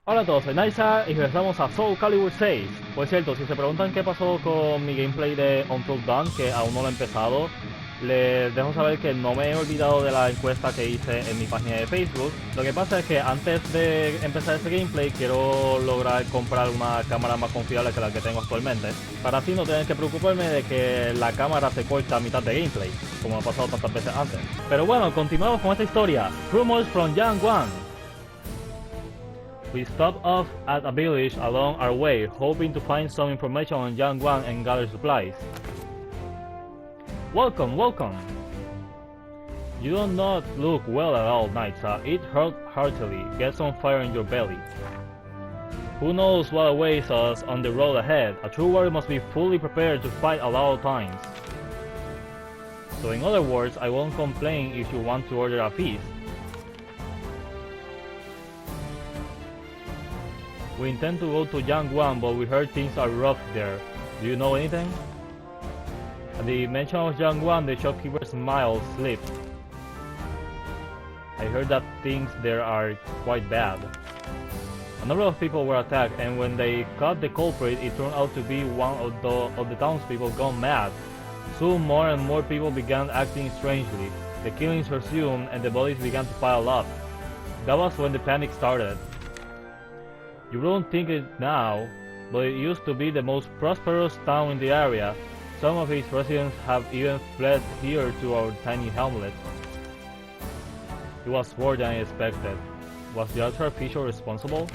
Hola a todos, soy Naitsa y regresamos a Soulcalibur VI. Por cierto, si se preguntan qué pasó con mi gameplay de Until Dawn, que aún no lo he empezado, les dejo saber que no me he olvidado de la encuesta que hice en mi página de Facebook. Lo que pasa es que antes de empezar este gameplay quiero lograr comprar una cámara más confiable que la que tengo actualmente, para así no tener que preocuparme de que la cámara se corta a mitad de gameplay, como ha pasado tantas veces antes. Pero bueno, continuamos con esta historia. Rumors from Yangguan. We stopped off at a village along our way, hoping to find some information on Yangguan and gather supplies. Welcome, welcome! You do not look well at all, Naitsa. Eat heartily. Get some fire in your belly. Who knows what awaits us on the road ahead? A true warrior must be fully prepared to fight at all times. So in other words, I won't complain if you want to order a feast. We intend to go to Yangguan, but we heard things are rough there. Do you know anything? At the mention of Yangguan, the shopkeeper's smile slipped. I heard that things there are quite bad. A number of people were attacked, and when they caught the culprit, it turned out to be one of the townspeople gone mad. Soon more and more people began acting strangely. The killings resumed, and the bodies began to pile up. That was when the panic started. You won't think it now, but it used to be the most prosperous town in the area. Some of its residents have even fled here to our tiny hamlet. It was worse than I expected. Was the artificial responsible?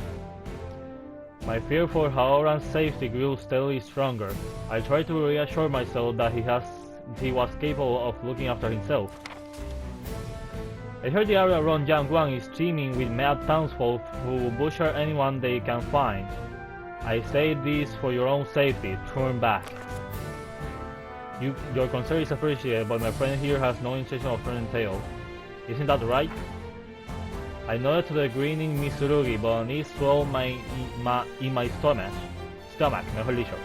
My fear for Haoran's safety grew steadily stronger. I tried to reassure myself that he was capable of looking after himself. I heard the area around Yangguan is teeming with mad townsfolk who will butcher anyone they can find. I say this for your own safety. Turn back. Your concern is appreciated, but my friend here has no intention of turning tail. Isn't that right? I nodded to the grinning Mitsurugi, but an ease swelled in my stomach, mejor dicho.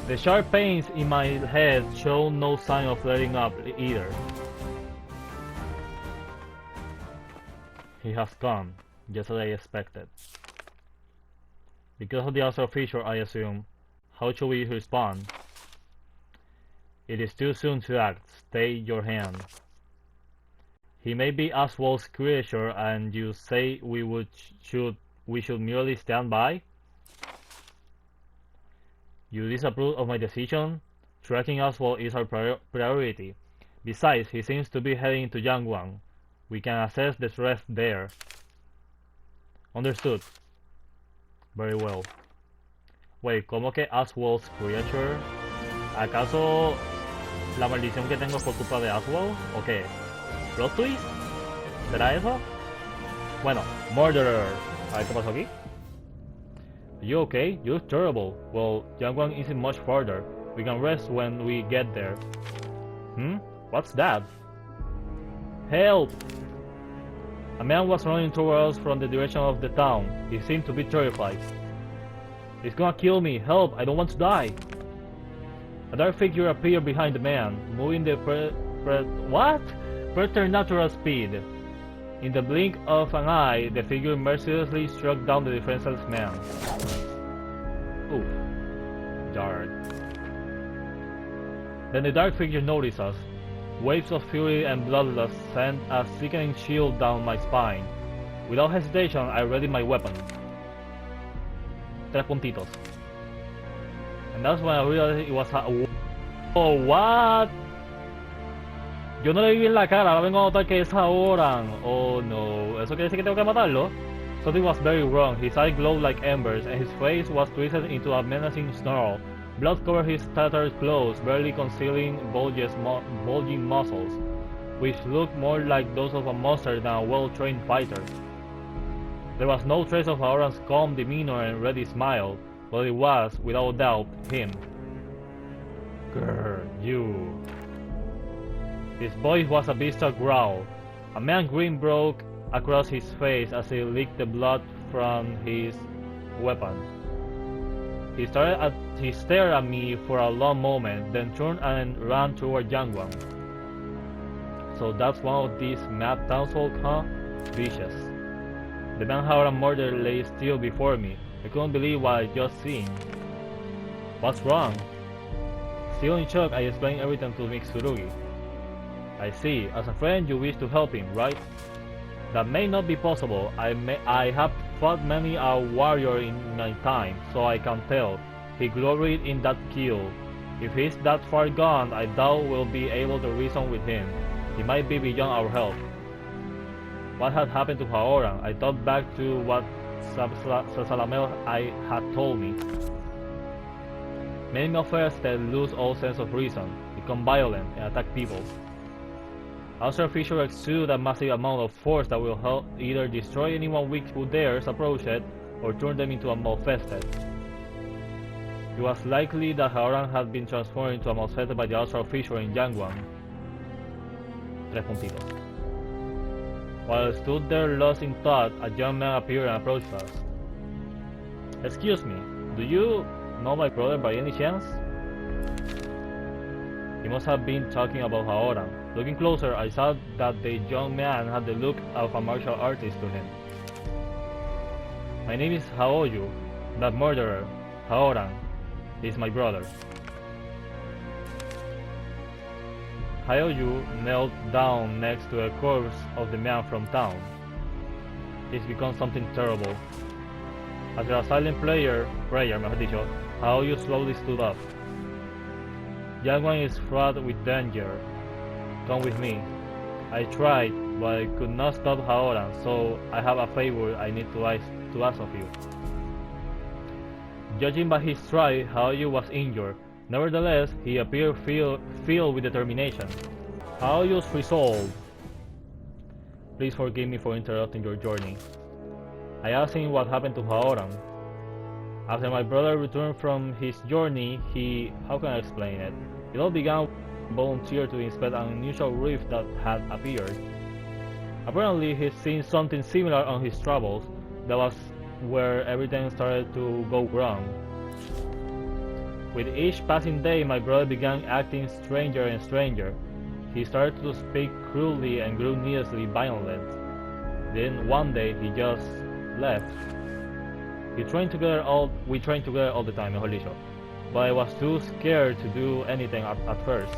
The sharp pains in my head showed no sign of letting up either. He has gone, just as I expected. Because of the astral feature, I assume. How should we respond? It is too soon to act. Stay your hand. He may be Oswald's creature, and you say we should merely stand by? You disapprove of my decision? Tracking Oswald is our priority. Besides, he seems to be heading to Yangguan. We can assess the rest there. Understood. Very well. Wait, ¿cómo que Oswald's creature? ¿Acaso la maldición que tengo es por culpa de Oswald? ¿O qué? ¿Plot twist? ¿Será eso? Bueno, murderer. A ver qué pasó aquí. You okay? You look terrible. Well, Yangguan isn't much farther. We can rest when we get there. What's that? Help! A man was running towards us from the direction of the town. He seemed to be terrified. He's gonna kill me! Help! I don't want to die! A dark figure appeared behind the man, moving the preternatural speed. In the blink of an eye, the figure mercilessly struck down the defenseless man. Oof. Dark. Then the dark figure noticed us. Waves of fury and bloodlust sent a sickening chill down my spine. Without hesitation, I readied my weapon. 3 puntitos. And that's when I realized it was a... Oh, what? Yo no le vi en la cara, ahora vengo a notar que es Haoran. Oh no, ¿eso quiere decir que tengo que matarlo? Something was very wrong. His eyes glowed like embers, and his face was twisted into a menacing snarl. Blood covered his tattered clothes, barely concealing bulging muscles, which looked more like those of a monster than a well-trained fighter. There was no trace of Haoran's calm demeanor and ready smile, but it was, without doubt, him. Grr, you... His voice was a bestial growl. A man's grin broke across his face as he licked the blood from his weapon. He stared at me for a long moment, then turned and ran toward Yangguan. So that's one of these mad townsfolk, huh? Vicious. The man Haoran murder lay still before me. I couldn't believe what I just seen. What's wrong? Still in shock, I explained everything to Mitsurugi. I see. As a friend, you wish to help him, right? That may not be possible. I have fought many a warrior in my time, so I can tell. He gloried in that kill. If he's that far gone, I doubt we'll be able to reason with him. He might be beyond our help. What had happened to Haoran? I thought back to what Salamel I had told me. Many affairs that lose all sense of reason, become violent, and attack people. Ulcer Fisher exude a massive amount of force that will help either destroy anyone weak who dares approach it, or turn them into a malfested. It was likely that Haoran had been transformed into a malfested by the Ulcer Fisher in Yangwang. 3 puntitos. While I stood there lost in thought, a young man appeared and approached us. Excuse me, do you know my brother by any chance? He must have been talking about Haoran. Looking closer, I saw that the young man had the look of a martial artist to him. My name is Haoyu, that murderer, Haoran. He is my brother. Haoyu knelt down next to a corpse of the man from town. He's become something terrible. After a silent prayer, mejor dicho, Haoyu slowly stood up. Yangwang is fraught with danger. Come with me. I tried, but I could not stop Haoran, so I have a favor I need to ask of you. Judging by his stride, Haoyu was injured. Nevertheless, he appeared filled with determination. Haoyu's resolve. Please forgive me for interrupting your journey. I asked him what happened to Haoran. After my brother returned from his journey, how can I explain it? It all began volunteered to inspect an unusual rift that had appeared. Apparently, he'd seen something similar on his travels. That was where everything started to go wrong. With each passing day, my brother began acting stranger and stranger. He started to speak cruelly and grew needlessly violent. Then one day, he just left. We trained together all the time, mejor dicho. But I was too scared to do anything at first.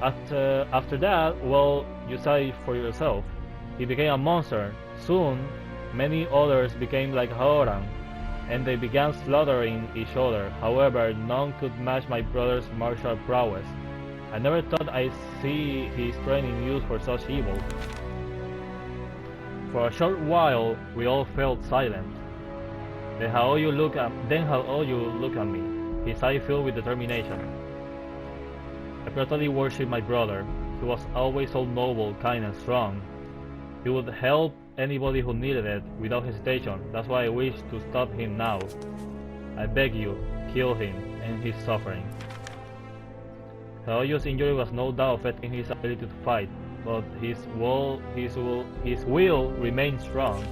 After that, well, you saw it for yourself. He became a monster. Soon, many others became like Haoran, and they began slaughtering each other. However, none could match my brother's martial prowess. I never thought I'd see his training used for such evil. For a short while, we all felt silent. Then Haoyu looked at me, his eye filled with determination. I practically worshipped my brother. He was always so noble, kind, and strong. He would help anybody who needed it without hesitation. That's why I wish to stop him now. I beg you, kill him and his suffering. Haoyu's injury was no doubt affecting his ability to fight, but his will remained strong.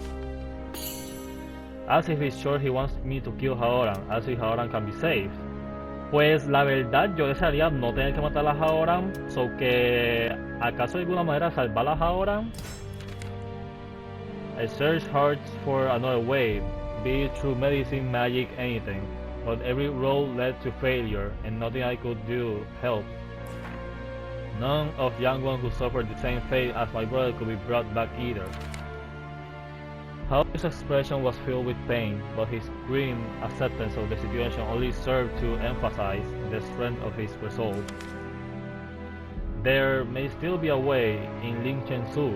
As if he's sure he wants me to kill Haoran, as if Haoran can be saved. Pues la verdad yo desearía no tener que matar a Haoran, so que ¿acaso de alguna manera salvar a Haoran? I searched hard for another way, be it through medicine, magic, anything, but every road led to failure, and nothing I could do helped. None of Yangwang who suffered the same fate as my brother could be brought back either. Haoyu's expression was filled with pain, but his grim acceptance of the situation only served to emphasize the strength of his resolve. There may still be a way. In Lingchensu,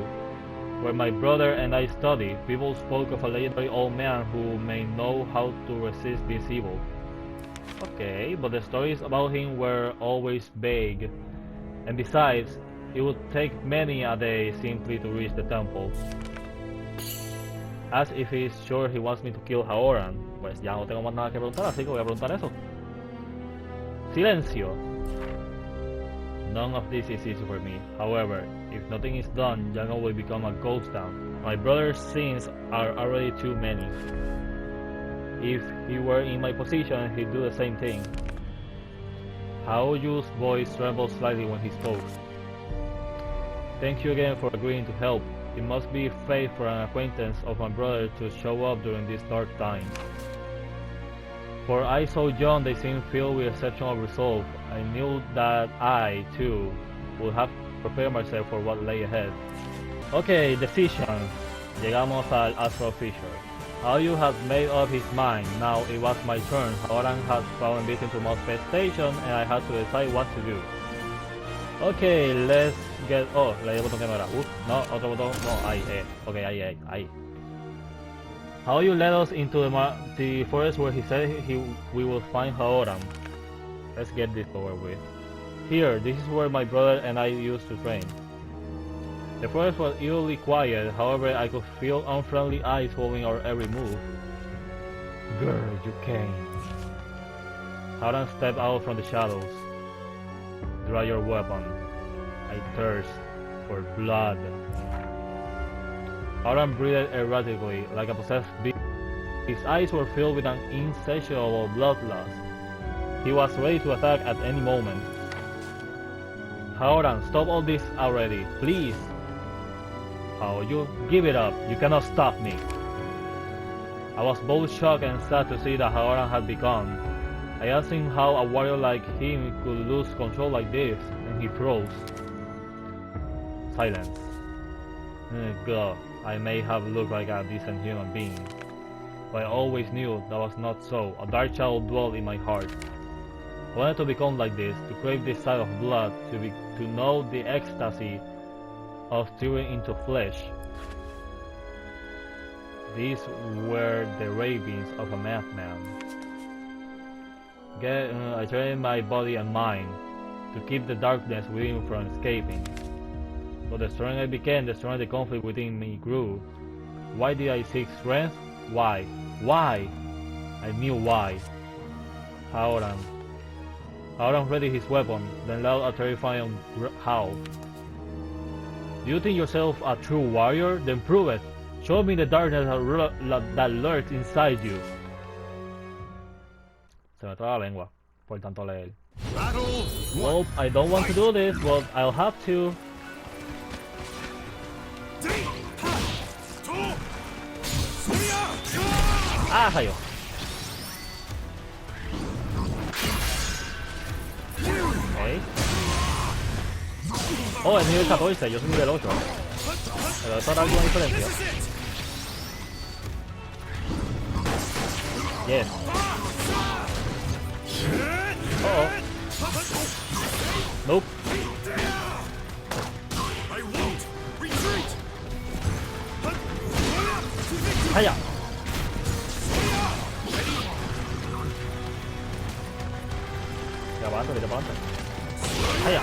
where my brother and I studied, people spoke of a legendary old man who may know how to resist this evil. Okay, but the stories about him were always vague, and besides, it would take many a day simply to reach the temple. As if he's sure he wants me to kill Haoran. Pues ya no tengo más nada que preguntar, así que voy a preguntar eso. Silencio. None of this is easy for me. However, if nothing is done, Yangwang will become a ghost town. My brother's sins are already too many. If he were in my position, he'd do the same thing. Haoyu's voice trembled slightly when he spoke. Thank you again for agreeing to help. It must be fate for an acquaintance of my brother to show up during these dark times. For eyes so young, they seemed filled with exceptional resolve. I knew that I, too, would have prepared myself for what lay ahead. Okay, decision. Llegamos al Astro Fisher. How you had made up his mind. Now it was my turn. Haoran had fallen victim to Mospet Station and I had to decide what to do. Okay, let's get... Oh, le di el botón que no era. No, otro botón. No, ahí, okay, ahí. How you led us into the forest where he said we will find Haoran. Let's get this over with. Here, this is where my brother and I used to train. The forest was eerily quiet, however I could feel unfriendly eyes following our every move. Girl, you came. Haoran stepped out from the shadows. Draw your weapon. I thirst for blood. Haoran breathed erratically, like a possessed beast. His eyes were filled with an insatiable bloodlust. He was ready to attack at any moment. Haoran, stop all this already, please! How you give it up, you cannot stop me. I was both shocked and sad to see that Haoran had become. I asked him how a warrior like him could lose control like this, and he froze. Silence. God, I may have looked like a decent human being, but I always knew that was not so. A dark shadow dwelled in my heart. I wanted to become like this, to crave this side of blood, to know the ecstasy of tearing into flesh. These were the ravings of a madman. I trained my body and mind to keep the darkness within from escaping. But the stronger I became, the stronger the conflict within me grew. Why did I seek strength? Why? Why? I knew why. Haoran readied his weapon, then let out a terrifying howl. Do you think yourself a true warrior? Then prove it. Show me the darkness that lurks inside you. Se me traba la lengua por tanto leer. Well, I don't want to do this, but I'll have to. Ah, rayo. Okay. Oh, es nivel 14, yo soy nivel 8. Pero eso hará alguna diferencia. Yes. Uh-oh. Nope. Hiya. Vete para adelante. Hiya.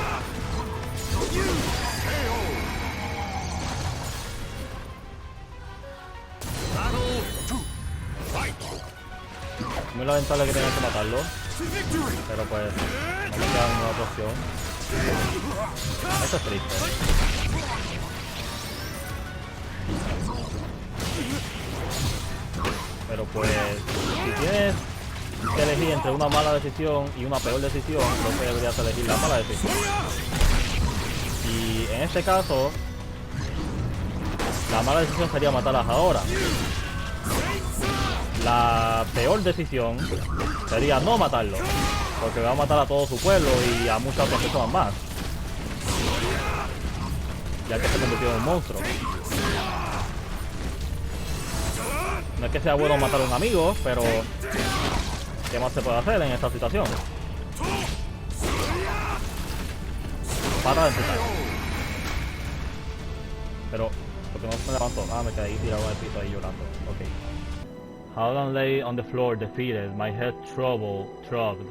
Muy lamentable que tengan que matarlo, pero pues no me queda ninguna otra opción. Esto es triste. Pero pues si tienes que elegir entre una mala decisión y una peor decisión, creo que deberías elegir la mala decisión. Y en este caso, la mala decisión sería matar a Haoran. La peor decisión sería no matarlo, porque va a matar a todo su pueblo y a muchas otras personas más, ya que se convirtió en un monstruo. No es que sea bueno matar a un amigo, pero ¿qué más se puede hacer en esta situación? Para de empezar. Pero, ¿por qué no me levantó? Ah, me quedé ahí tirado en el piso ahí llorando. Ok. Haoran lay on the floor defeated, my head throbbed,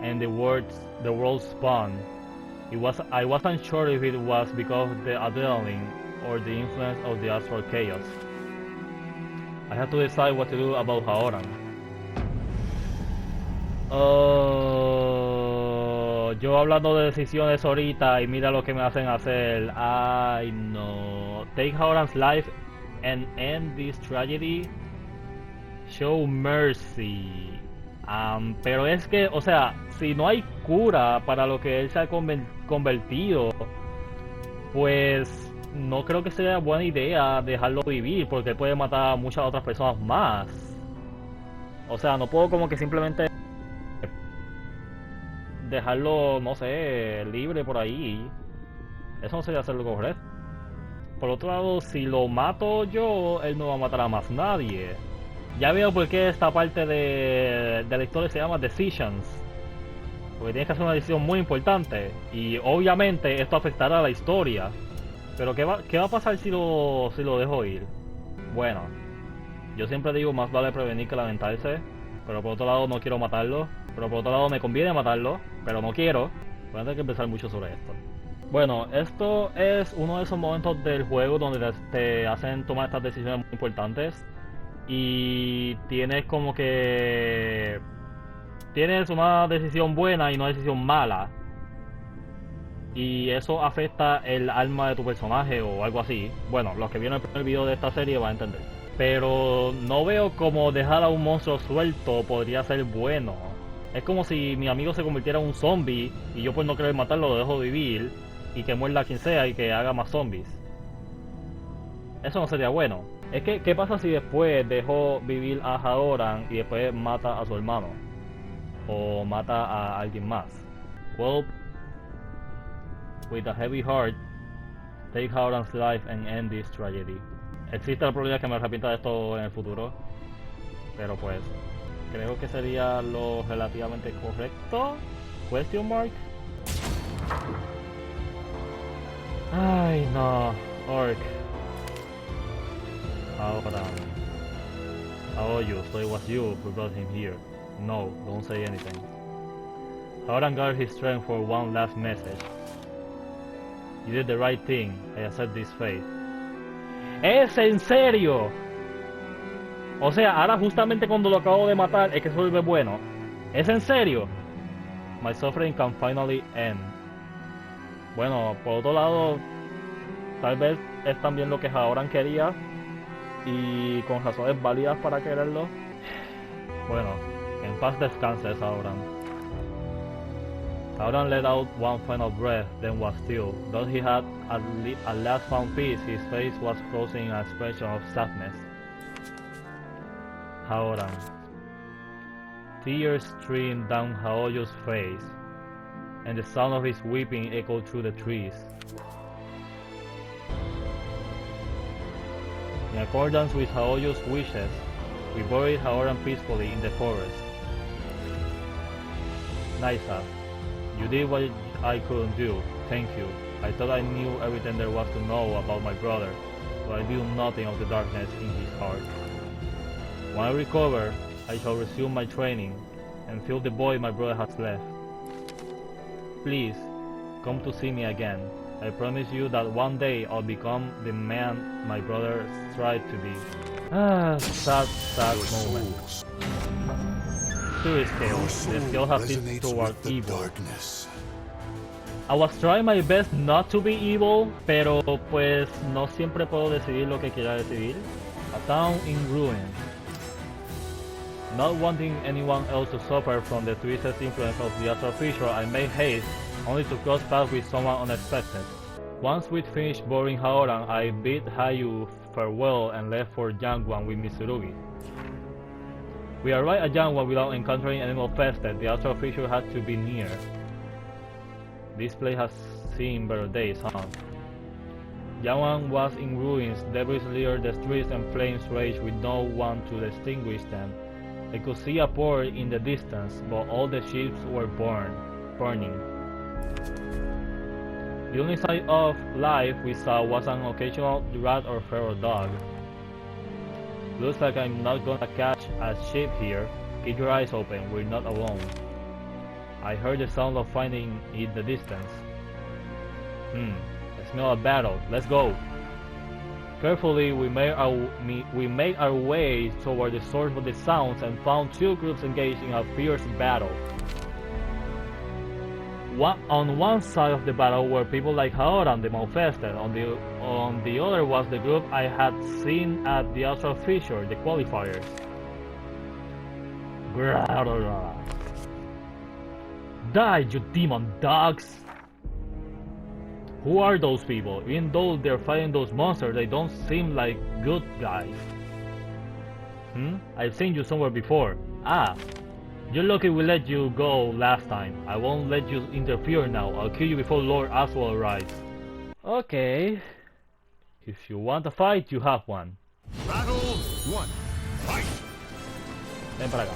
and the world spun. I wasn't sure if it was because of the adrenaline or the influence of the astral chaos. I had to decide what to do about Haoran. Yo hablando de decisiones ahorita y mira lo que me hacen hacer. Ay no. Take Haoran's life and end this tragedy. Show mercy. Pero es que, o sea, si no hay cura para lo que él se ha convertido, pues no creo que sea buena idea dejarlo vivir, porque él puede matar a muchas otras personas más. O sea, no puedo como que simplemente dejarlo, no sé, libre por ahí. Eso no sería hacerlo correcto. Por otro lado, si lo mato yo, él no va a matar a más nadie. Ya veo por qué esta parte de la historia se llama Decisions. Porque tienes que hacer una decisión muy importante. Y obviamente esto afectará a la historia. Pero qué va a pasar si lo dejo ir? Bueno, yo siempre digo más vale prevenir que lamentarse. Pero por otro lado no quiero matarlo. Pero por otro lado me conviene matarlo. Pero no quiero. Voy a tener que pensar mucho sobre esto. Bueno, esto es uno de esos momentos del juego donde te hacen tomar estas decisiones muy importantes. Y tienes como que... Tienes una decisión buena y una decisión mala. Y eso afecta el alma de tu personaje o algo así. Bueno, los que vieron el primer video de esta serie van a entender. Pero no veo como dejar a un monstruo suelto podría ser bueno. Es como si mi amigo se convirtiera en un zombie y yo por no querer matarlo lo dejo vivir y que muerda a quien sea y que haga más zombies. Eso no sería bueno. Es que, ¿qué pasa si después dejo vivir a Haoran y después mata a su hermano? O mata a alguien más. Well, with a heavy heart, take Haoran's life and end this tragedy. Existe la probabilidad que me arrepienta de esto en el futuro. Pero pues, creo que sería lo relativamente correcto. Question mark. Ay no, Orc. Haoran. Aoyu, so it was you who brought him here. No, don't say anything. Haoran gathered his strength for one last message. You did the right thing. I accept this fate. ¿Es en serio? O sea, ahora justamente cuando lo acabo de matar es que se vuelve bueno. ¿Es en serio? My suffering can finally end. Bueno, por otro lado, tal vez es también lo que Haoran quería y con razones válidas para quererlo. Bueno, en paz descanses, Haoran. Haoran let out one final breath, then was still. Though he had at last found peace, his face was frozen in an expression of sadness. Haoran. Tears streamed down Haoyu's face, and the sound of his weeping echoed through the trees. In accordance with Haoyu's wishes, we buried Haoran peacefully in the forest. Naitsa, you did what I couldn't do. Thank you. I thought I knew everything there was to know about my brother, but I knew nothing of the darkness in his heart. When I recover, I shall resume my training and fill the void my brother has left. Please, come to see me again. I promise you that one day I'll become the man my brother tried to be. Sad moment. Story scale. The scale has been toward evil. I was trying my best not to be evil, pero pues no siempre puedo decidir lo que quiera decidir. A town in ruins. Not wanting anyone else to suffer from the twisted influence of the astral fissure, I made haste, only to cross paths with someone unexpected. Once we'd finished boring Haoran, I bid Hayu farewell and left for Yangguan with Mitsurugi. We arrived at Yangguan without encountering any infested. The astral fissure had to be near. This place has seen better days, huh? Yangguan was in ruins, debris littered the streets and flames raged with no one to extinguish them. I could see a port in the distance, but all the ships were burning. The only sign of life we saw was an occasional rat or feral dog. Looks like I'm not gonna catch a ship here. Keep your eyes open, we're not alone. I heard the sound of fighting in the distance. I smell a battle, let's go. Carefully, we made our way toward the source of the sounds and found two groups engaged in a fierce battle. On one side of the battle were people like Haoran the Malfested, on the other was the group I had seen at the Astral Fissure, the Qualifiers. Die, you demon dogs! Who are those people? Even though they're fighting those monsters, they don't seem like good guys. I've seen you somewhere before. Ah, you're lucky we let you go last time. I won't let you interfere now. I'll kill you before Lord Aswell arrives. Okay. If you want a fight, you have one. Battle 1. Fight! Ven para acá.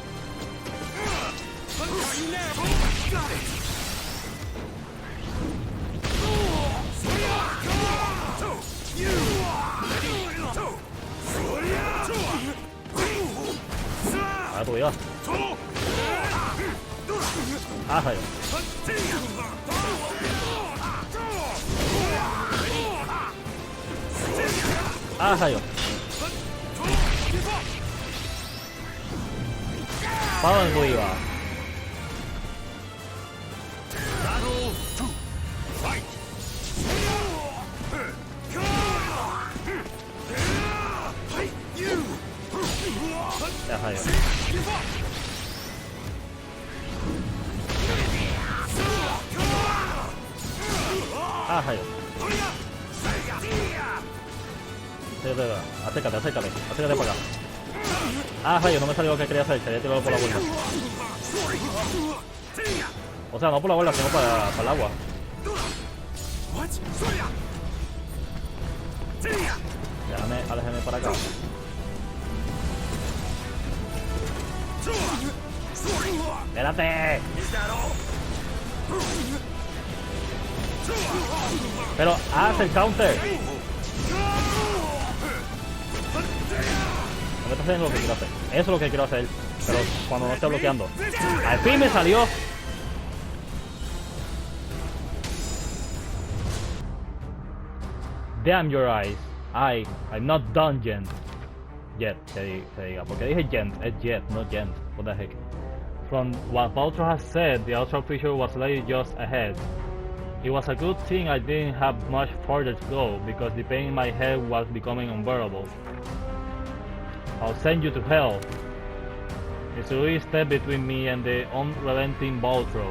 Got it! Ah, tú ya. Ah, rayo. Ah, rayo. ¿Para dónde iba? Battle 2. Fight! Ya, rayo. Ah, rayo. Acércate, acércate para acá. Ah, rayo, no me salió lo que quería hacer, quería tirarlo por la borda. O sea, no por la borda, sino para el agua. Aléjame para acá. ¡Espérate! Pero haz el counter. No me estás haciendo lo que quiero hacer. Eso es lo que quiero hacer. Pero cuando no esté bloqueando. ¡Al fin me salió! Damn your eyes. I'm not done yet, se diga. Porque dije gent, es jet, not gent. What the heck? From what Baltro has said, the ultra feature was laid just ahead. It was a good thing I didn't have much further to go, because the pain in my head was becoming unbearable. I'll send you to hell. Missouri stepped between me and the unrelenting Baltro.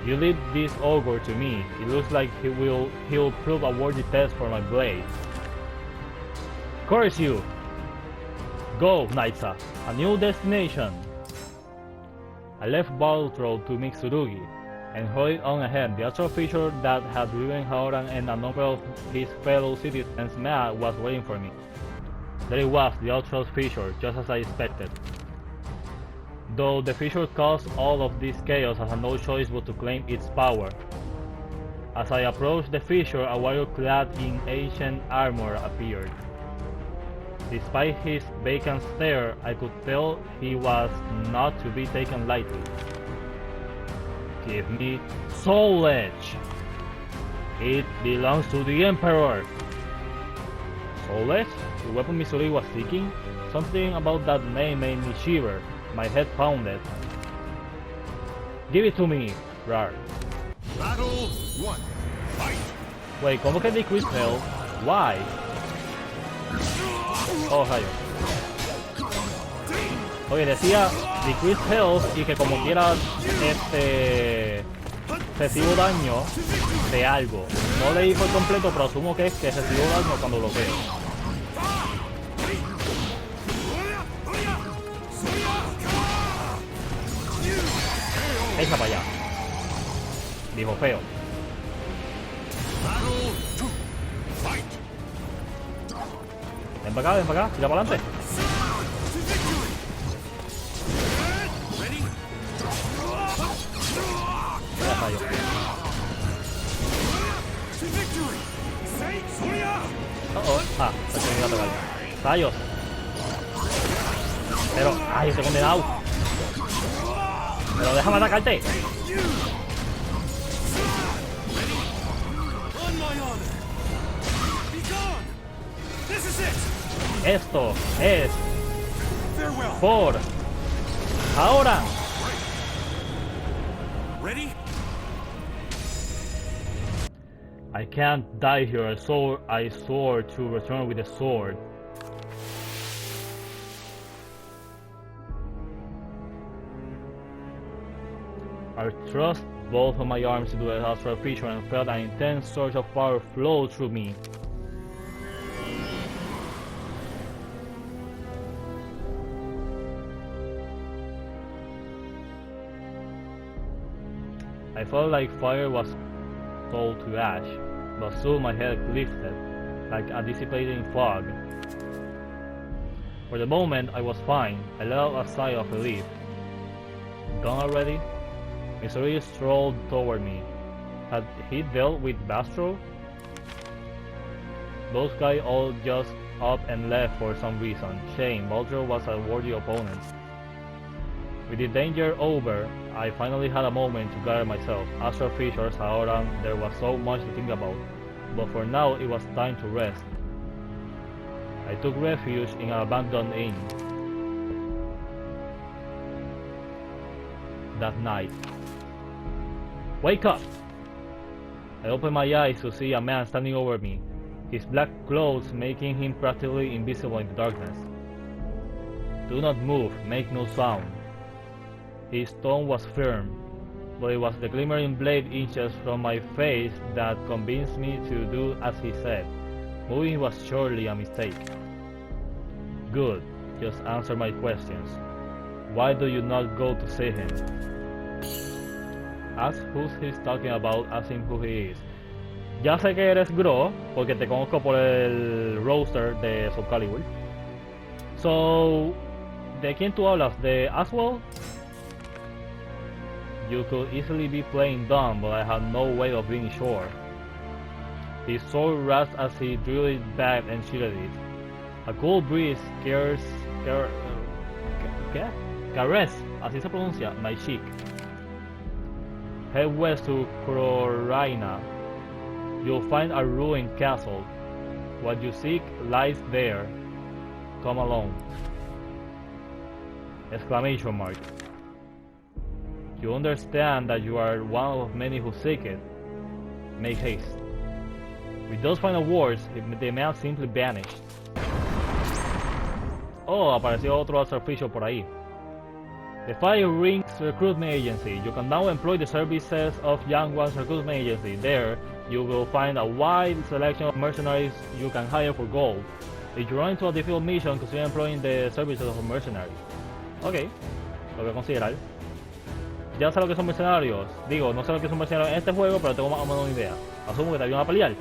You lead this ogre to me. It looks like he'll prove a worthy test for my blade. Curse you! Go, Naitsa. A new destination. I left Baltro to meet Tsurugi, and hurried on ahead. The actual feature that had driven Haoran and a number of his fellow citizens mad was waiting for me. There it was, the Outrow's feature, just as I expected. Though the feature caused all of this chaos, I had no choice but to claim its power. As I approached the feature, a warrior clad in ancient armor appeared. Despite his vacant stare, I could tell he was not to be taken lightly. Give me Soul Edge! It belongs to the Emperor! Soul Edge? The weapon Missouri was seeking? Something about that name made me shiver. My head pounded. Give it to me, Rar. Battle 1. Fight! Wait, ¿cómo que decrease health? Why? Oh, rayo. Oye, decía decrease health y que como quiera recibo daño de algo. No leí por completo, pero asumo que es que recibo daño cuando bloqueo. Echa para allá. Dijo feo. Ven para acá, tira para adelante. Ya falló. Ah, se me iba a tocar. Rayos. Pero, ay, estoy condenado. Pero déjame atacarte. Esto es por ahora. I can't die here. I swore to return with the sword. Our trust both of my arms into the astral fissure and felt an intense surge of power flow through me. I felt like fire was sold to ash, but soon my head lifted, like a dissipating fog. For the moment, I was fine. I let out a sigh of relief. Gone already? Missouri strolled toward me. Had he dealt with Bastro? Those guys all just up and left for some reason. Shame, Vulture was a worthy opponent. With the danger over, I finally had a moment to gather myself. Astral Fissures, ahora there was so much to think about, but for now it was time to rest. I took refuge in an abandoned inn. That night. Wake up! I opened my eyes to see a man standing over me, his black clothes making him practically invisible in the darkness. Do not move, make no sound. His tone was firm, but it was the glimmering blade inches from my face that convinced me to do as he said. Moving was surely a mistake. Good, just answer my questions. Why do you not go to see him? Ask who he's talking about, ask him who he is. Ya sé que eres Gro, porque te conozco por el roster de Soulcalibur. So, ¿de quién tú hablas? ¿De Aswell? You could easily be playing dumb, but I had no way of being sure. His sword rasped as he drew it back and shielded it. A cool breeze caressed, así se pronuncia, my cheek. Head west to Croraina. You'll find a ruined castle. What you seek lies there. Come along. Exclamation mark. You understand that you are one of many who seek it. Make haste. With those final words, the man simply vanished. Oh, apareció otro acertijo por ahí. The Fire Rings Recruitment Agency. You can now employ the services of Young One's Recruitment Agency. There, you will find a wide selection of mercenaries you can hire for gold. If you run into a difficult mission, consider employing the services of a mercenary. Ok, lo voy a considerar. Ya sé lo que son mercenarios. Digo, no sé lo que son mercenarios en este juego, pero tengo más o menos una idea. Asumo que te ayudan a pelear,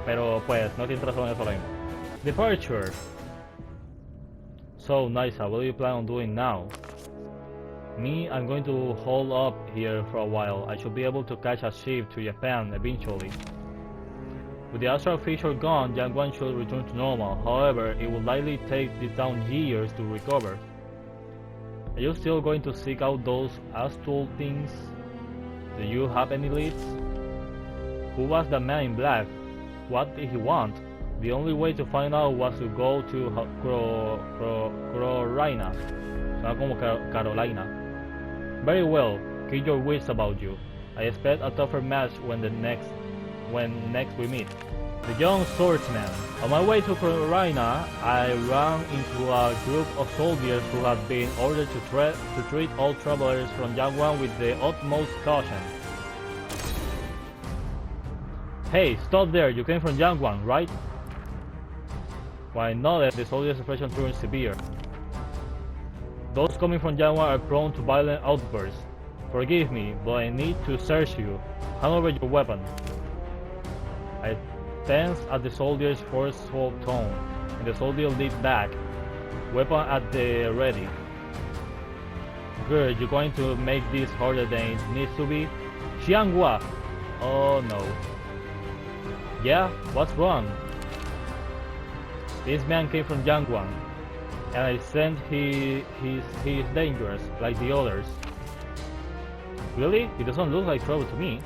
pero pues no tienes razón en eso ahora mismo. Departure. So, Naitsa, what do you plan on doing now? Me, I'm going to hold up here for a while. I should be able to catch a ship to Japan eventually. With the astral fissure gone, Jiangwan should return to normal. However, it will likely take the town years to recover. Are you still going to seek out those astral things? Do you have any leads? Who was the man in black? What did he want? The only way to find out was to go to Croraina. Suena como Carolina. Very well, keep your wits about you. I expect a tougher match when next we meet. The young swordsman. On my way to Croraina, I ran into a group of soldiers who had been ordered to treat all travelers from Jiangwan with the utmost caution. Hey, stop there! You came from Jiangwan, right? When I nodded, the soldier's expression turned severe. Those coming from Jiangwan are prone to violent outbursts. Forgive me, but I need to search you. Hand over your weapon. I tensed at the soldier's forceful tone, and the soldier leaped back, weapon at the ready. Good, you're going to make this harder than it needs to be? Xianghua! Oh no. Yeah, what's wrong? This man came from Jiangwan, and I sense he is dangerous, like the others. Really? He doesn't look like trouble to me.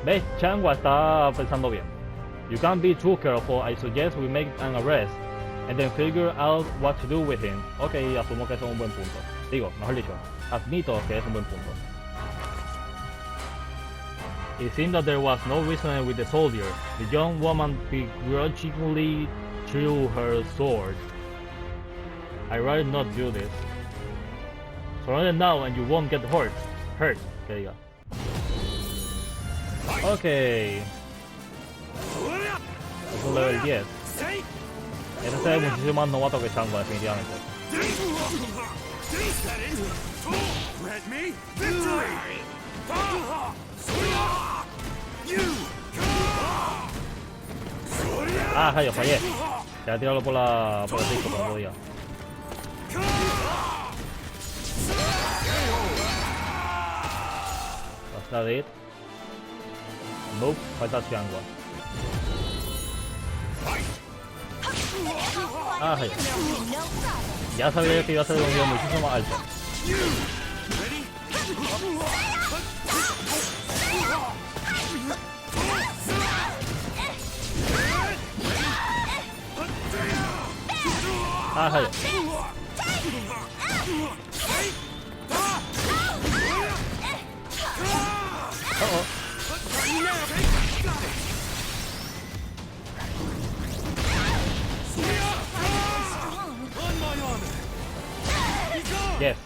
¿Ves? Changhua está pensando bien. You can't be too careful. I suggest we make an arrest, and then figure out what to do with him. Ok, asumo que eso es un buen punto. Digo, mejor dicho, admito que es un buen punto. It seemed that there was no reason with the soldier. The young woman begrudgingly drew her sword. I'd rather not do this. Surrender now and you won't get hurt. Que diga. Ok. Es un level 10. Este se ve muchísimo más novato que Chango, definitivamente. Grant me victory! Ah, rayo, fallé. Ya tirarlo por el disco, pero no podía. Was that it? Nope, falta Chango. Ah, rayo. Ya sabía yo que iba a ser un video muchísimo más alto. Ah, rayo. Uh-oh. Yes.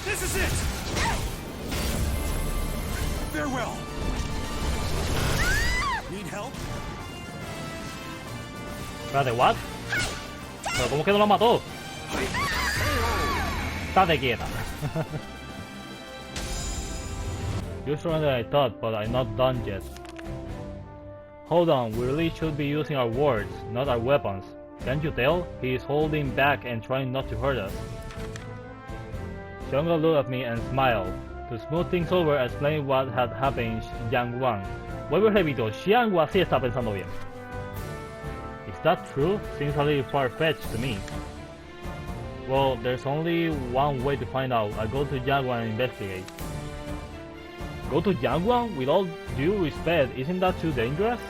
This is it! Farewell! Need help? Espérate, what? ¿Pero cómo que no lo mató? Estate quieta. You're stronger than I thought, but I'm not done yet. Hold on, we really should be using our words, not our weapons. Can't you tell? He is holding back and trying not to hurt us. Xiong'o looked at me and smiled. To smooth things over, I explained what had happened in Jiangwan. Vuelvo y repito, Xiangwa sí está pensando bien. Is that true? Seems a little far-fetched to me. Well, there's only one way to find out. I'll go to Jiangwan and investigate. Go to Jiangwan? With all due respect, isn't that too dangerous?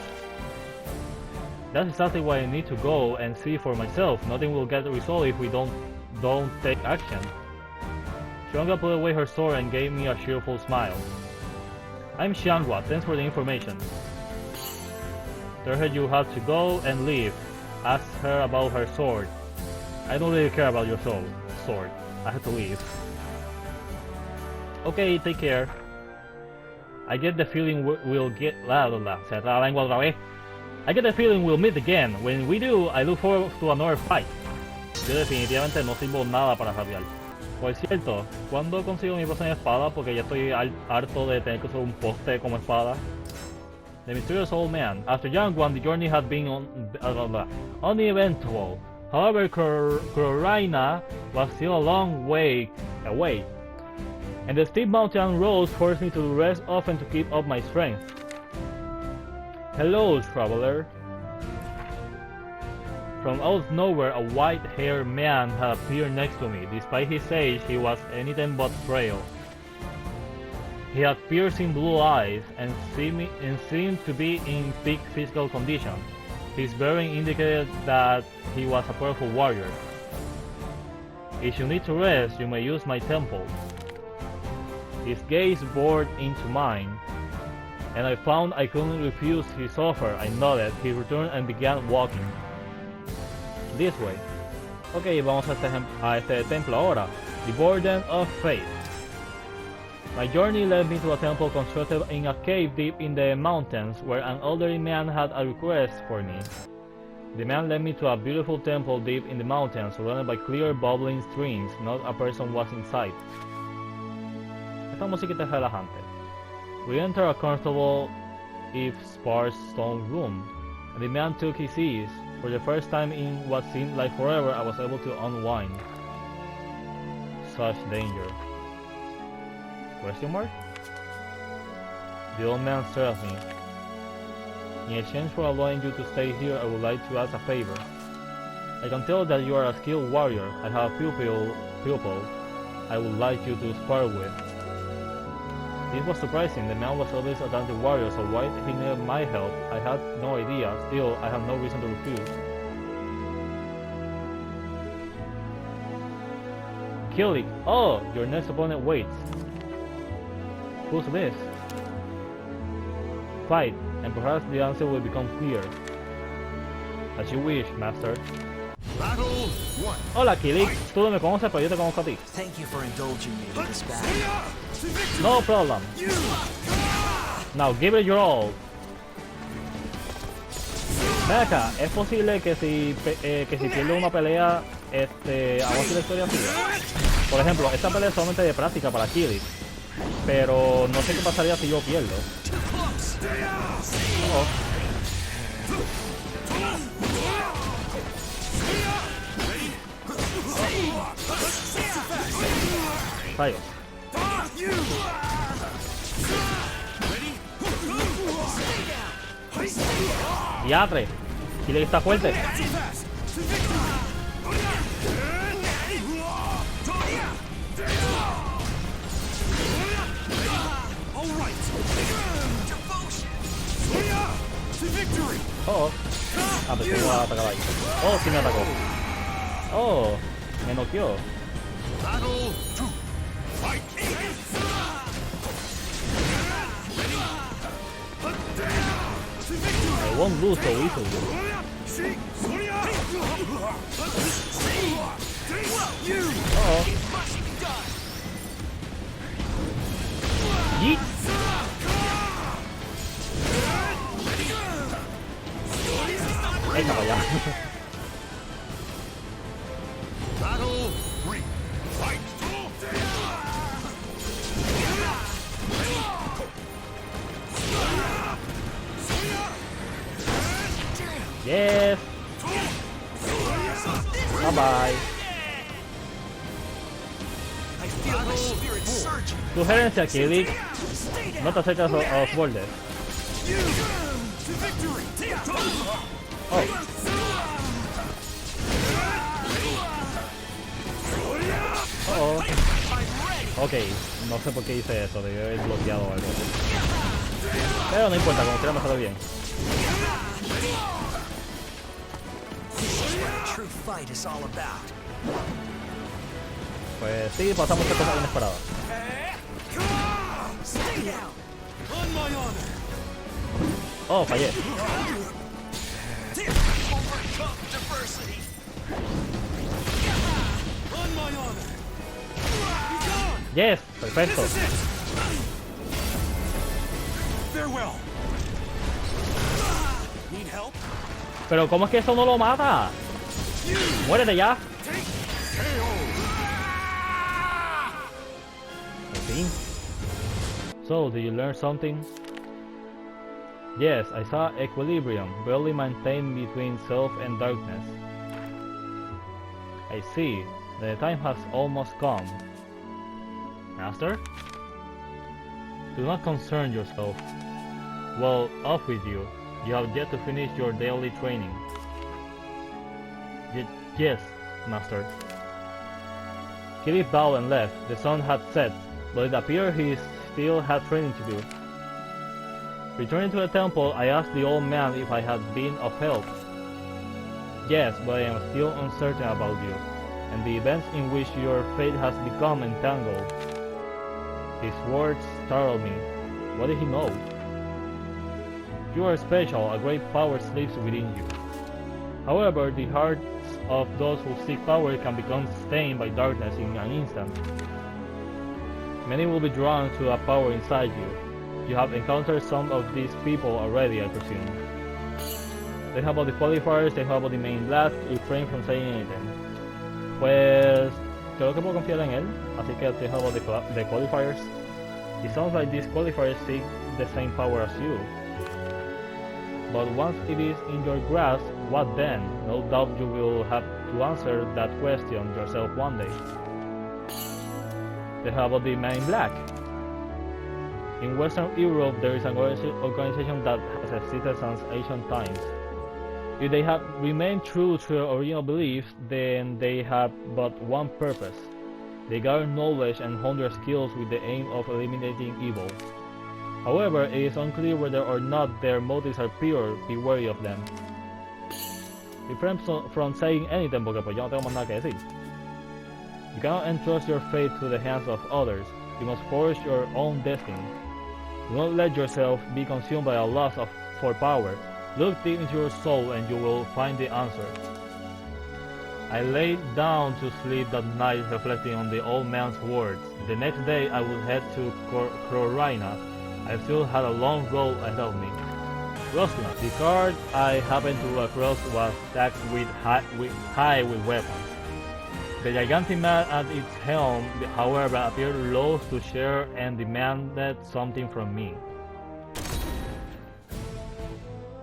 That's exactly why I need to go and see for myself. Nothing will get resolved if we don't take action. Xiong'o put away her sword and gave me a cheerful smile. I'm Xiangwa, thanks for the information. Tell her you have to go and leave. Ask her about her sword. I don't really care about your sword. I have to leave. Okay, take care. I get the feeling we'll get... Se traba la lengua otra vez. I get the feeling we'll meet again. When we do, I look forward to another fight. Yo definitivamente no sirvo nada para rapear. Por cierto, ¿cuándo consigo mi próxima espada? Porque ya estoy harto de tener que usar un poste como espada. The mysterious old man. After Jiangwan, the journey had been uneventful. However, Corina was still a long way away, and the steep mountain roads forced me to rest often to keep up my strength. Hello, traveler. From out of nowhere, a white-haired man had appeared next to me. Despite his age, he was anything but frail. He had piercing blue eyes and seemed to be in peak physical condition. His bearing indicated that he was a powerful warrior. If you need to rest, you may use my temple. His gaze bored into mine, and I found I couldn't refuse his offer. I nodded. He returned and began walking. This way. Ok, vamos a este templo ahora. The Burden of Faith. My journey led me to a temple constructed in a cave deep in the mountains where an elderly man had a request for me. The man led me to a beautiful temple deep in the mountains surrounded by clear bubbling streams. Not a person was in sight. Esta musiquita es relajante. We entered a comfortable, if sparse, stone room, and the man took his ease. For the first time in what seemed like forever, I was able to unwind. Such danger. Question mark? The old man stared at me. In exchange for allowing you to stay here, I would like to ask a favor. I can tell that you are a skilled warrior. I have a pupil I would like you to spar with. This was surprising. The man was always a talented warrior, so why he needed my help, I had no idea. Still, I have no reason to refuse. Kill it! Oh! Your next opponent waits. Who's this? Fight, and perhaps the answer will become clear. As you wish, master. Battle 1. Hola, Kilik. Tú no me conoces, pero yo te conozco a ti. Thank you for indulging me with this battle. No problem. Now give it your all. Ven acá, ¿es posible que si pierdo una pelea, hago así la historia siga? Por ejemplo, esta pelea es solamente de práctica para Killy, pero no sé qué pasaría si yo pierdo. Rayos. Diatre, Killy está fuerte. Oh, ah, pero no va a atacar ahí. Oh, sí me atacó. Oh, me noqueó. Battle 2. Fight. I won't lose so easily. Uh-oh. Yeet. Echa para allá. Battle 3. Fight. Yes. Bye bye. Sugerencia, Killy. No te acercas a los bordes. Oh. Oh. Ok, no sé por qué hice eso, debí haber bloqueado algo. Pero no importa, como quiera me sale bien. Pues sí, pasamos muchas cosas inesperadas. Oh, fallé. Yes, perfecto. Pero ¿cómo es que eso no lo mata? Muérete ya. ¿Sí? So, did you learn something? Yes, I saw equilibrium, barely maintained between self and darkness. I see. The time has almost come. Master? Do not concern yourself. Well, off with you. You have yet to finish your daily training. Yes, Master. Killy bowed and left. The sun had set, but it appeared he still had training to do. Returning to the temple, I asked the old man if I had been of help. Yes, but I am still uncertain about you, and the events in which your fate has become entangled. His words startled me. What did he know? You are special, a great power sleeps within you. However, the hearts of those who seek power can become stained by darkness in an instant. Many will be drawn to a power inside you. You have encountered some of these people already, I presume. They have all the qualifiers, they have all the main blast, refrain from saying anything. Pues creo que puedo confiar en él, así que they have all the qualifiers. It sounds like these qualifiers seek the same power as you. But once it is in your grasp, what then? No doubt you will have to answer that question yourself one day. They have the Man in Black. In Western Europe, there is an organization that has existed since ancient times. If they have remained true to their original beliefs, then they have but one purpose. They gather knowledge and hone their skills with the aim of eliminating evil. However, it is unclear whether or not their motives are pure. Be wary of them. Refrain from saying anything porque pues yo no tengo más nada que decir. You cannot entrust your fate to the hands of others. You must forge your own destiny. Do not let yourself be consumed by a lust for power. Look deep into your soul and you will find the answer. I lay down to sleep that night reflecting on the old man's words. The next day I would head to Corina I still had a long road ahead of me. Roslan, the card I happened to across was stacked high with weapons. The gigantic man at its helm, however, appeared loath to share and demanded something from me.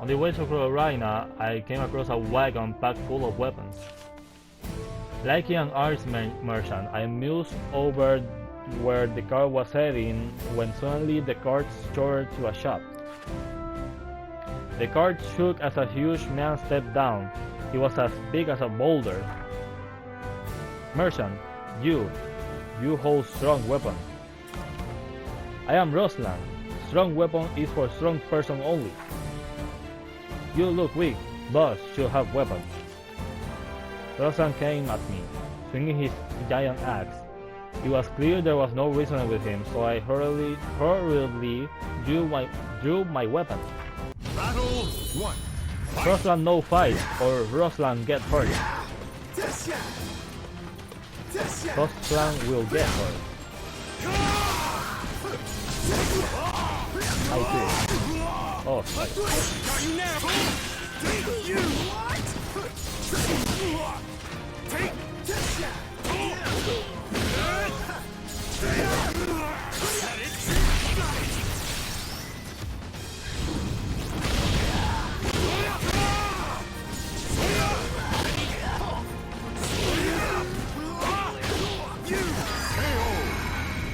On the way to Carolina, I came across a wagon packed full of weapons. Like an arms merchant, I mused over where the car was heading when suddenly the cart swerved to a shop. The cart shook as a huge man stepped down. He was as big as a boulder. Merchant, you hold strong weapon. I am Roslan. Strong weapon is for strong person only. You look weak. Boss should have weapons. Roslan came at me, swinging his giant axe. It was clear there was no reason with him, so I hurriedly drew my weapon. Battle 1. Roslan no fight, or Roslan get hurt. Roslan will get hurt. I see. Oh, fight.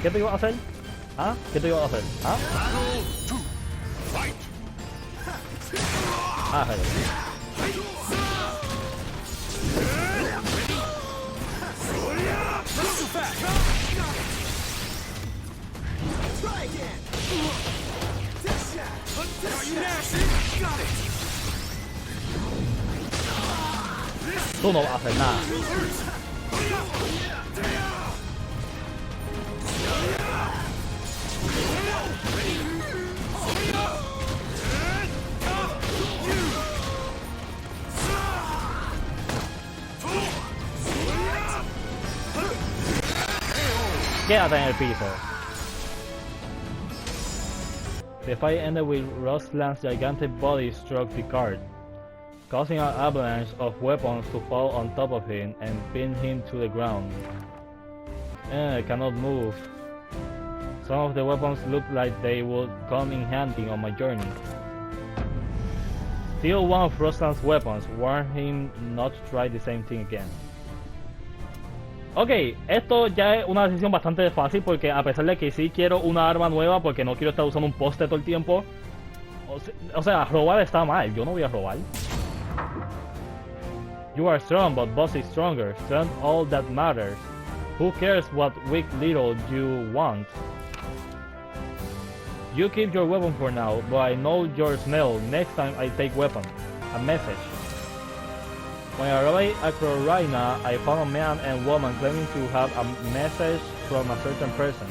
¿Qué te iba a hacer? ¿Ah? ¿Qué te iba a hacer? ¿Ah? Battle 2. Fight. Ah, hello. Try again. Tú no vas a hacer nada. Quédate en el piso. The fight ended with Roslan's gigantic body struck the cart, causing an avalanche of weapons to fall on top of him and pin him to the ground. I cannot move. Some of the weapons look like they would come in handy on my journey. Steal one of Roslan's weapons, warn him not to try the same thing again. Ok, esto ya es una decisión bastante fácil porque a pesar de que sí quiero una arma nueva porque no quiero estar usando un poste todo el tiempo, o sea, robar está mal, yo no voy a robar. You are strong, but boss is stronger. Strength all that matters. Who cares what weak little you want? You keep your weapon for now, but I know your smell. Next time I take weapon. A message. When I arrived at Carolina, I found a man and woman claiming to have a message from a certain person.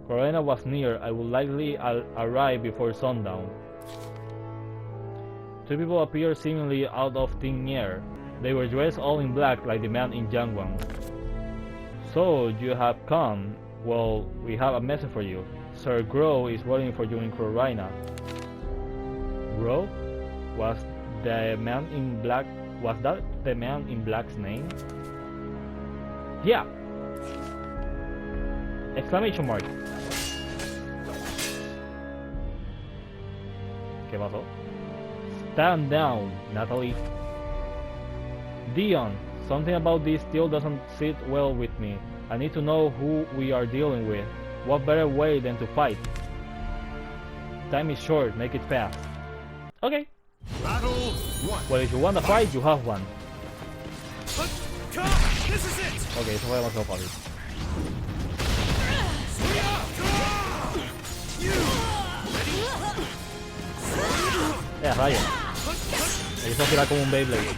Carolina was near. I would likely arrive before sundown. Two people appeared seemingly out of thin air. They were dressed all in black like the man in Jiangwan. So, you have come. Well, we have a message for you. Sir Grow is waiting for you in Carolina. Grow? Was the man in black? Was that the man in black's name? Yeah! Exclamation mark. ¿Qué pasó? Stand down, Natalie. Dion, something about this still doesn't sit well with me. I need to know who we are dealing with. What better way than to fight? Time is short, make it fast. Okay. Battle 1. Well, if you want to fight, you have one. This is it. Okay, eso fue demasiado fácil. Rayos. Eso será como un Beyblade.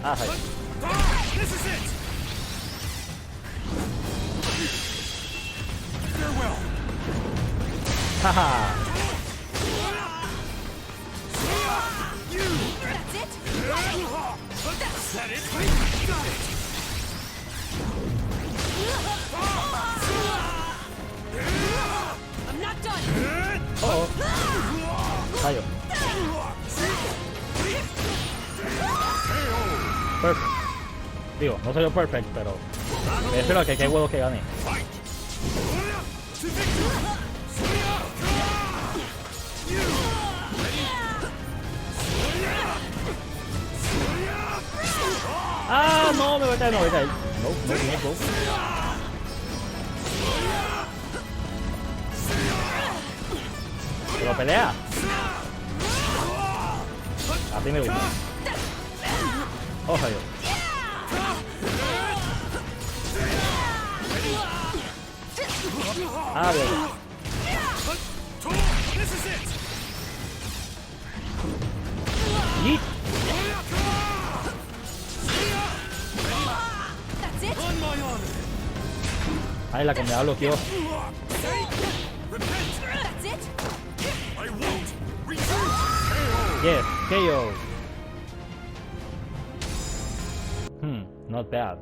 Rayos. This is it. Farewell. Haha. That's it. That's it. Perfect. Digo, no soy yo perfect, pero me refiero a que hay huevos que gane. Fight! To Ah, no, me voy a caer, no, voy a caer. No, no, no, no. Pero pelea. Así me gusta. Ojo yo. Ah, bien. This is it! Yeet. That's it? On my honor! Ay, la que me da bloqueó. Repent! That's it? I won't retreat! Yes, KO. Not bad.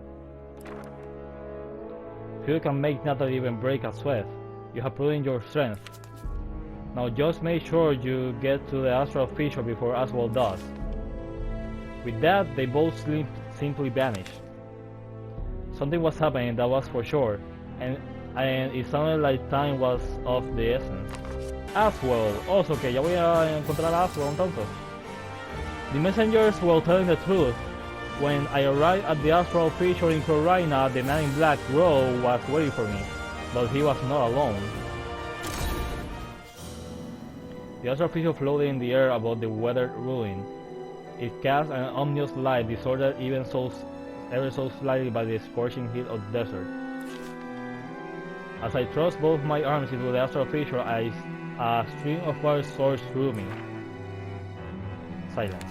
You can make Natalie even break a sweat. You have proven your strength. Now just make sure you get to the astral fissure before Aswell does. With that, they both simply vanished. Something was happening, that was for sure, and it sounded like time was of the essence. Aswell, also que ya voy a encontrar a Aswell entonces. The messengers were telling the truth. When I arrived at the astral fissure in Corina, the man in black Grow was waiting for me, but he was not alone. The astral fissure floated in the air above the weathered ruin. It cast an ominous light, disordered ever so slightly by the scorching heat of the desert. As I thrust both my arms into the astral fissure, a stream of water surged through me. Silence.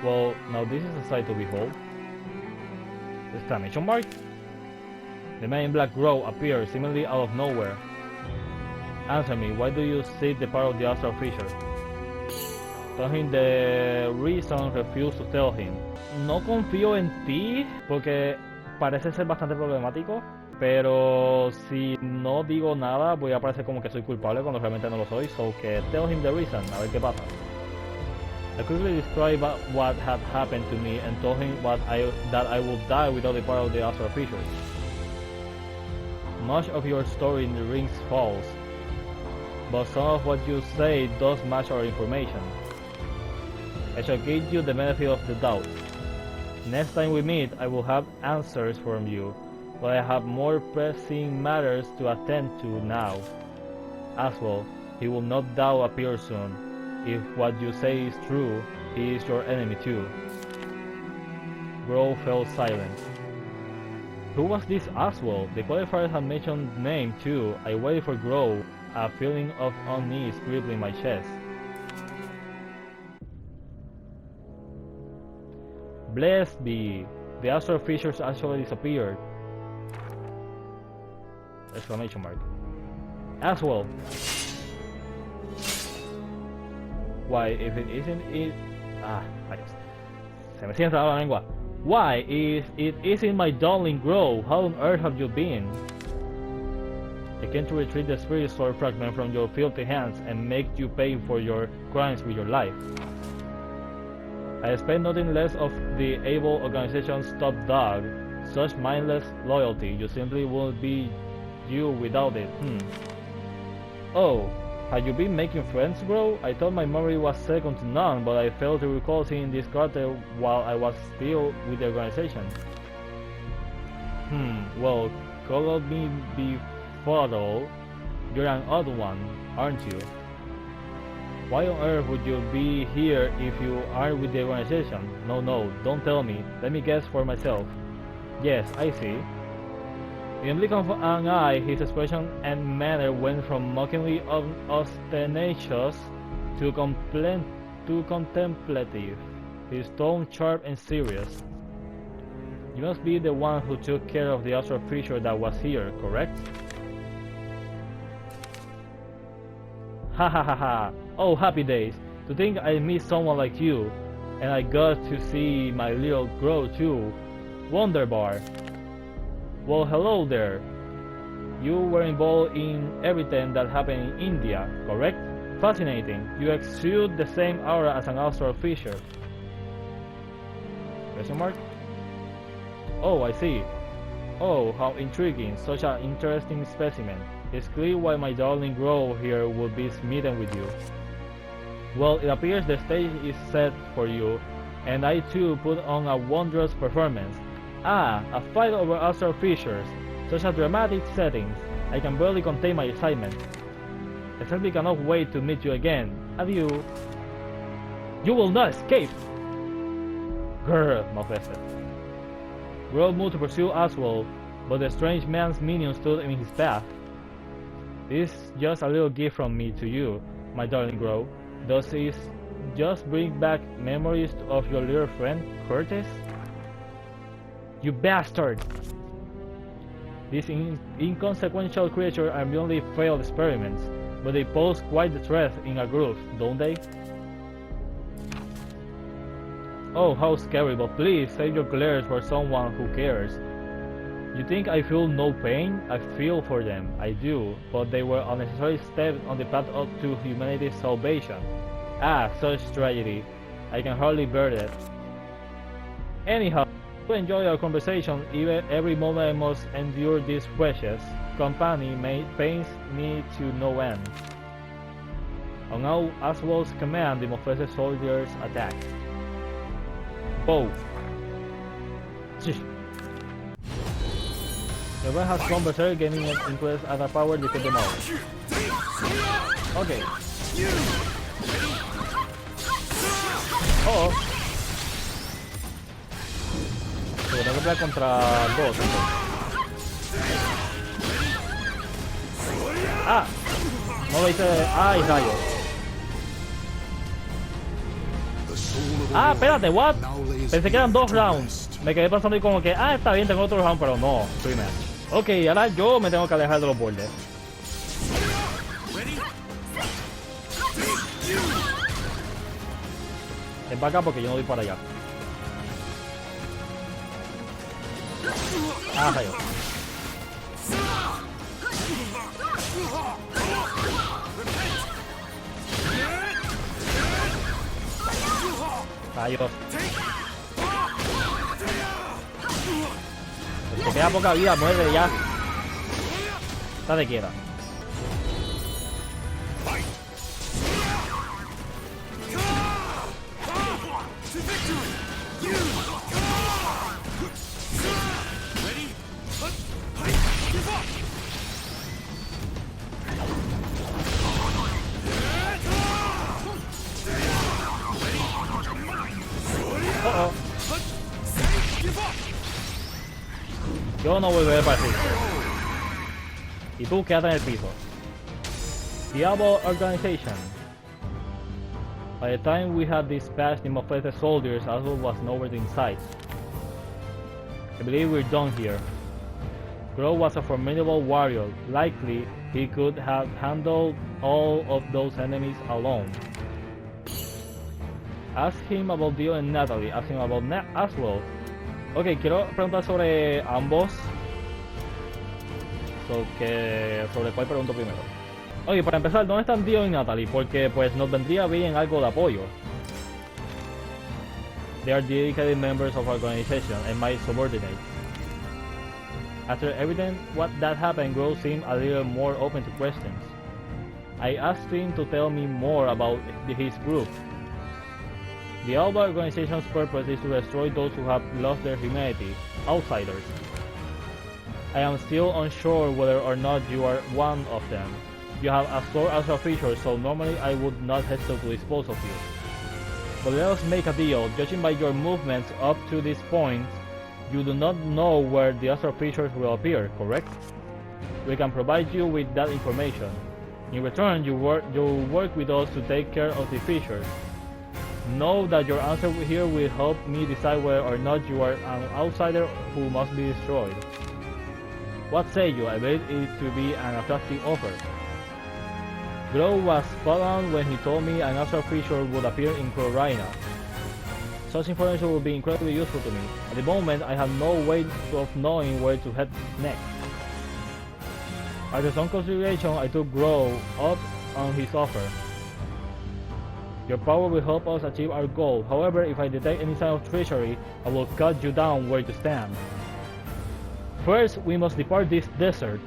Well, now this is a sight to behold. Exclamation mark? The man in black Grow appeared seemingly out of nowhere. Answer me, why do you seek the power of the astral fissure? Tell him the reason refused to tell him. No confío en ti porque parece ser bastante problemático, pero si no digo nada voy a parecer como que soy culpable cuando realmente no lo soy, so que tell him the reason, a ver qué pasa. I quickly described what had happened to me and told him that I would die without the power of the astral fissure. Much of your story rings false, but some of what you say does match our information. I shall give you the benefit of the doubt. Next time we meet, I will have answers from you, but I have more pressing matters to attend to now. As well, he will no doubt appear soon. If what you say is true, he is your enemy too. Grow fell silent. Who was this Aswell? The qualifiers had mentioned name too. I waited for Grow, a feeling of unease crippling my chest. Blessed be! The astral fissures actually disappeared. Exclamation mark. Aswell! Why, if it isn't it... rayos. Se me sigue entrando la lengua. Why, if it isn't my darling Grow, how on earth have you been? I came to retrieve the spirit sword fragment from your filthy hands and make you pay for your crimes with your life. I expect nothing less of the able organization's top dog. Such mindless loyalty, you simply won't be you without it. Oh. Have you been making friends, Grow? I thought my memory was second to none, but I failed to recall seeing this character while I was still with the organization. Well, call me befuddled. You're an odd one, aren't you? Why on earth would you be here if you aren't with the organization? No, don't tell me. Let me guess for myself. Yes, I see. In the blink of an eye, his expression and manner went from mockingly ostentatious to contemplative, his tone sharp and serious. You must be the one who took care of the astral fissure that was here, correct? Ha ha ha ha! Oh, happy days! To think I meet someone like you, and I got to see my little Grow too. Wonderbar! Well, hello there. You were involved in everything that happened in India, correct? Fascinating. You exude the same aura as an astral fisher. Question mark? Oh, I see. Oh, how intriguing. Such an interesting specimen. It's clear why my darling Grove here would be smitten with you. Well, it appears the stage is set for you, and I too put on a wondrous performance. Ah, a fight over astral fissures. Such a dramatic setting. I can barely contain my excitement. I simply cannot wait to meet you again. Adieu. You will not escape! Grrr, Mephisto. Grove moved to pursue Oswald, but the strange man's minion stood in his path. This is just a little gift from me to you, my darling Grove. Does this just bring back memories of your little friend, Curtis? You bastard! These inconsequential creatures are merely failed experiments, but they pose quite the threat in a group, don't they? Oh, how scary, but please save your glares for someone who cares. You think I feel no pain? I feel for them, I do, but they were unnecessary steps on the path up to humanity's salvation. Ah, such tragedy. I can hardly bear it. Anyhow, to enjoy our conversation, even every moment I must endure this precious company pains me to no end. On now Oswald's command, the Mephisto soldiers attack. Bow. The red has gone berserk, gaining increased other power, defeat them all. Okay. Oh. So, tengo que pelear contra dos. Ah. No lo hice. Ay, rayos. Ah, espérate, what? Pensé que eran 2 rounds. Me quedé pensando y como que, ah, está bien, tengo otro round, pero no, primero. Ok, ahora yo me tengo que alejar de los bordes. Ven para acá porque yo no voy para allá. Ah, rayo. Rayos. El que queda poca vida, muere ya. Estate quieta. Yo no volveré para ti. Y tú quédate en el piso. Diablo Organization. By the time we had dispatched the Mephisto soldiers, Oswald was nowhere in sight. I believe we're done here. Grove was a formidable warrior. Likely, he could have handled all of those enemies alone. Ask him about Dio and Natalie. Ask him about Oswald. Ok, quiero preguntar sobre ambos. Sobre cuál pregunto primero. Ok, para empezar, ¿dónde están Dio y Natalie? Porque pues nos vendría bien algo de apoyo. They are dedicated members of our organization and my subordinates. After everything that happened, Grove seemed a little more open to questions. I asked him to tell me more about his group. The Alba organization's purpose is to destroy those who have lost their humanity, outsiders. I am still unsure whether or not you are one of them. You have a sword as a feature, so normally I would not hesitate to dispose of you. But let us make a deal. Judging by your movements up to this point, you do not know where the astral features will appear, correct? We can provide you with that information. In return, you work with us to take care of the features. Know that your answer here will help me decide whether or not you are an outsider who must be destroyed. What say you? I believe it to be an attractive offer. Grove was spot on when he told me an astral feature would appear in Corina. Such information will be incredibly useful to me. At the moment, I have no way of knowing where to head next. After some consideration, I took Grow up on his offer. Your power will help us achieve our goal. However, if I detect any sign of treachery, I will cut you down where you stand. First, we must depart this desert.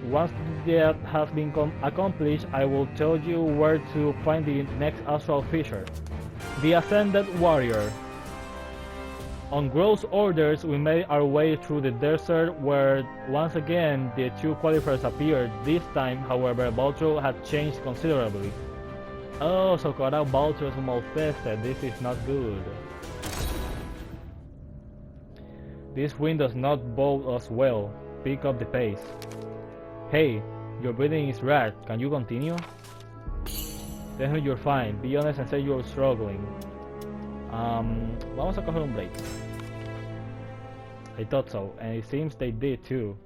Once that has been accomplished, I will tell you where to find the next astral fissure. The Ascended Warrior. On Grow's orders, we made our way through the desert where once again the two qualifiers appeared. This time, however, Baltro had changed considerably. Oh, so ahora Baltro es un Malfested. This is not good. This wind does not bode us well. Pick up the pace. Hey, your breathing is rare. Can you continue? Tell me you're fine. Be honest and say you're struggling. Vamos a coger un break. I thought so, and it seems they did too.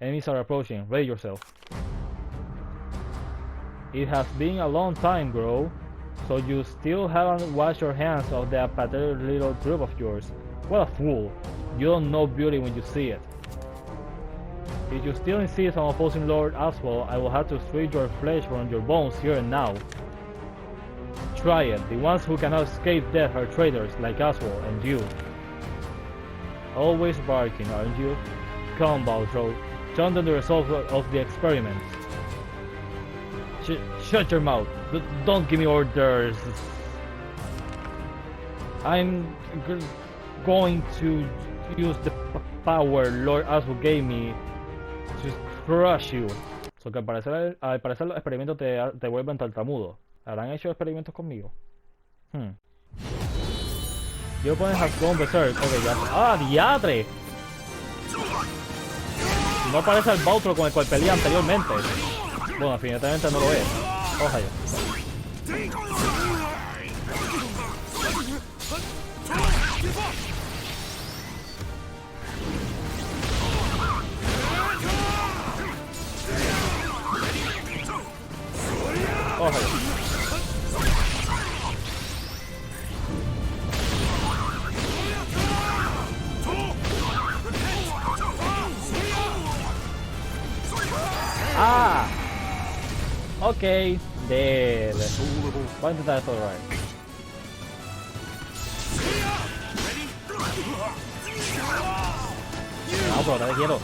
Enemies are approaching. Ready yourself. It has been a long time, Grow, so you still haven't washed your hands of that pathetic little group of yours. What a fool. You don't know beauty when you see it. If you still insist on opposing Lord Aswell, I will have to strip your flesh from your bones here and now. Try it. The ones who cannot escape death are traitors like Aswell and you. Always barking, aren't you? Come, Baltro. Tell them the results of the experiments. Shut your mouth. Don't give me orders. I'm going to use the power Lord Aswell gave me to crush you. So que al parecer los experimentos te vuelven tartamudo. ¿Habrán hecho experimentos conmigo? Your opponent has gone berserk. Ok, ya. ¡Ah, diadre! No parece el Baltro con el cual peleé anteriormente. Bueno, definitivamente no lo es. Ojalá. Ojalá. Ah! Ok, dead. Voy a intentar esto otra vez. No, pero te quiero.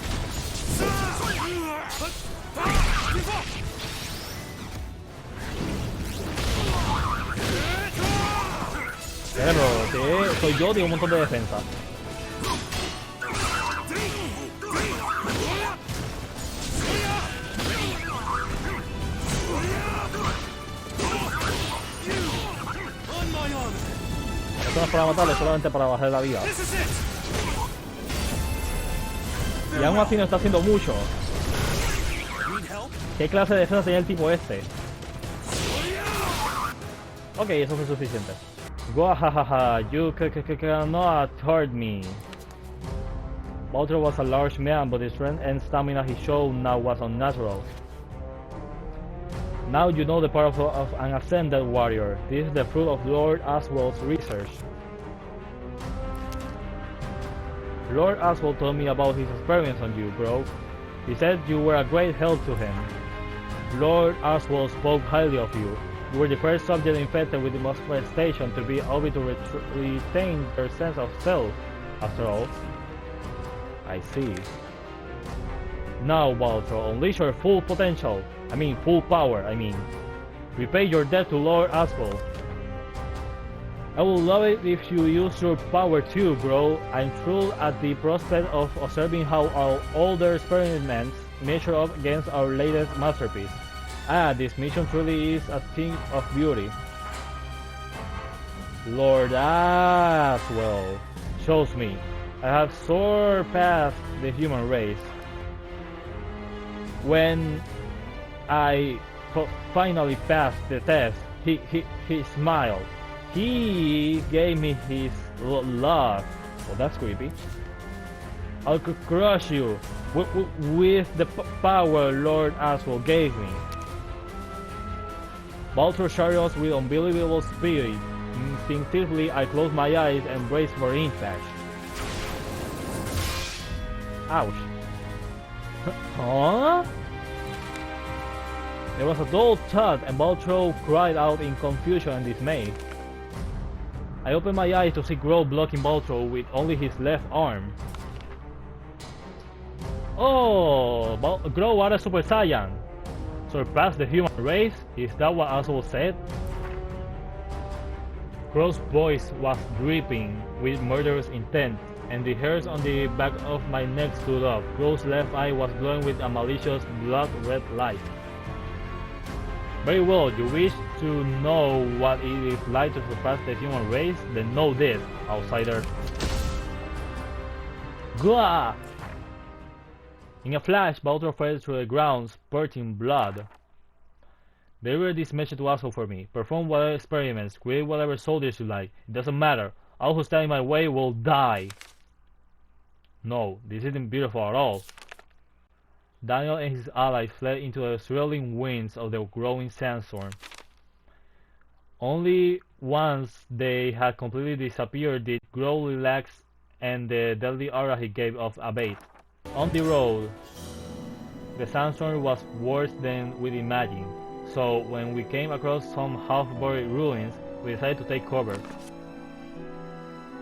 Pero, sí, soy yo, tengo un montón de defensa. Esto no es para matarle, solamente para bajar la vida. Y aún así no está haciendo mucho. ¿Qué clase de defensa tenía el tipo este? Ok, eso fue suficiente. Wahahaha, you cannot hurt me. Baltro was a large man, but the strength and stamina he showed now was unnatural. Now you know the power of an Ascended Warrior. This is the fruit of Lord Aswell's research. Lord Aswell told me about his experiments on you, bro. He said you were a great help to him. Lord Aswell spoke highly of you. You were the first subject infected with the manifestation to be able to retain their sense of self, after all. I see. Now, Baltro, unleash your full potential. Full power, Repay your debt to Lord Aswell. I would love it if you use your power too, bro. I'm thrilled at the prospect of observing how our older experiments measure up against our latest masterpiece. Ah, this mission truly is a thing of beauty. Lord Aswell shows me I have surpassed the human race. When I finally passed the test, he smiled. He gave me his love. Oh, that's creepy. I could crush you with the power Lord Aswell gave me. Baltro chariots with unbelievable speed. Instinctively, I close my eyes and brace for impact. Ouch. Huh? There was a dull thud and Baltro cried out in confusion and dismay. I opened my eyes to see Grow blocking Baltro with only his left arm. Oh, Grow are a Super Saiyan. Surpass the human race? Is that what Asshole said? Grow's voice was dripping with murderous intent, and the hairs on the back of my neck stood up. Grow's left eye was glowing with a malicious blood-red light. Very well, you wish to know what it is like to surpass the human race? Then know this, outsider. Gah! In a flash, Baltro fell to the ground, spurting blood. Deliver this message to Asshole for me. Perform whatever experiments, create whatever soldiers you like. It doesn't matter. All who stand in my way will die. No, this isn't beautiful at all. Daniel and his allies fled into the swirling winds of the growing sandstorm. Only once they had completely disappeared did Grow relax and the deadly aura he gave off abate. On the road, the sandstorm was worse than we'd imagined, so when we came across some half-buried ruins, we decided to take cover.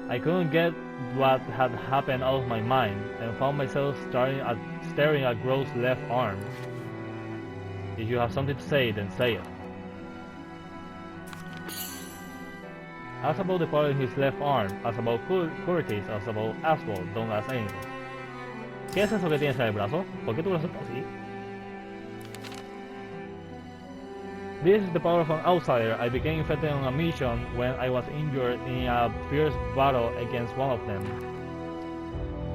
I couldn't get what had happened out of my mind, and found myself staring at Grow's left arm. If you have something to say, then say it. Ask about the part in his left arm, ask about Curtis, ask about Asshole, don't ask anything. ¿Qué es eso que tienes en el brazo? ¿Por qué tu brazo está así? This is the power of an outsider. I became infected on a mission when I was injured in a fierce battle against one of them.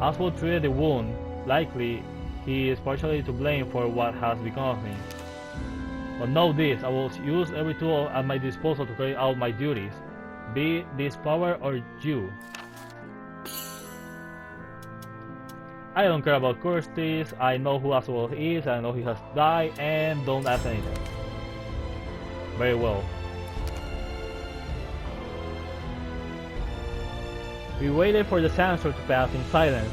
Asshole treated the wound. Likely, he is partially to blame for what has become of me. But know this, I will use every tool at my disposal to carry out my duties, be this power or you. I don't care about Curtis, I know who Asshole is, I know he has died, and don't ask anything. Very well. We waited for the sandstorm to pass in silence,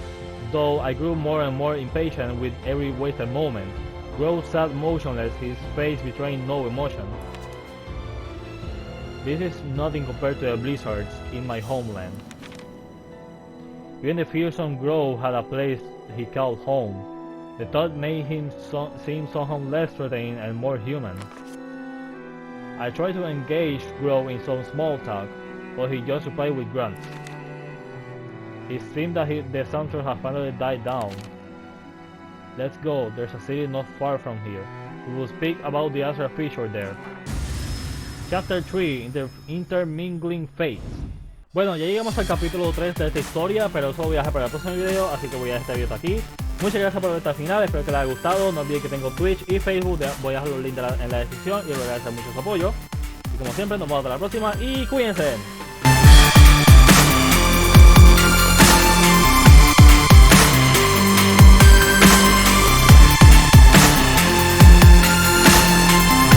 though I grew more and more impatient with every wasted moment. Grow sat motionless, his face betraying no emotion. This is nothing compared to the blizzards in my homeland. Even the fearsome Grow had a place he called home. The thought made him seem somehow less threatening and more human. I tried to engage Grow in some small talk, but he just replied with grunts. It seemed that the sandstorm had finally died down. Let's go, there's a city not far from here. We will speak about the other feature there. Chapter 3, Intermingling Fates. Bueno, ya llegamos al capítulo 3 de esta historia, pero eso lo voy a dejar para el próximo video, así que voy a dejar este video aquí. Muchas gracias por ver hasta el final, espero que les haya gustado. No olviden que tengo Twitch y Facebook, voy a dejar los links en la descripción y les voy a agradecer mucho su apoyo. Y como siempre, nos vemos hasta la próxima y cuídense.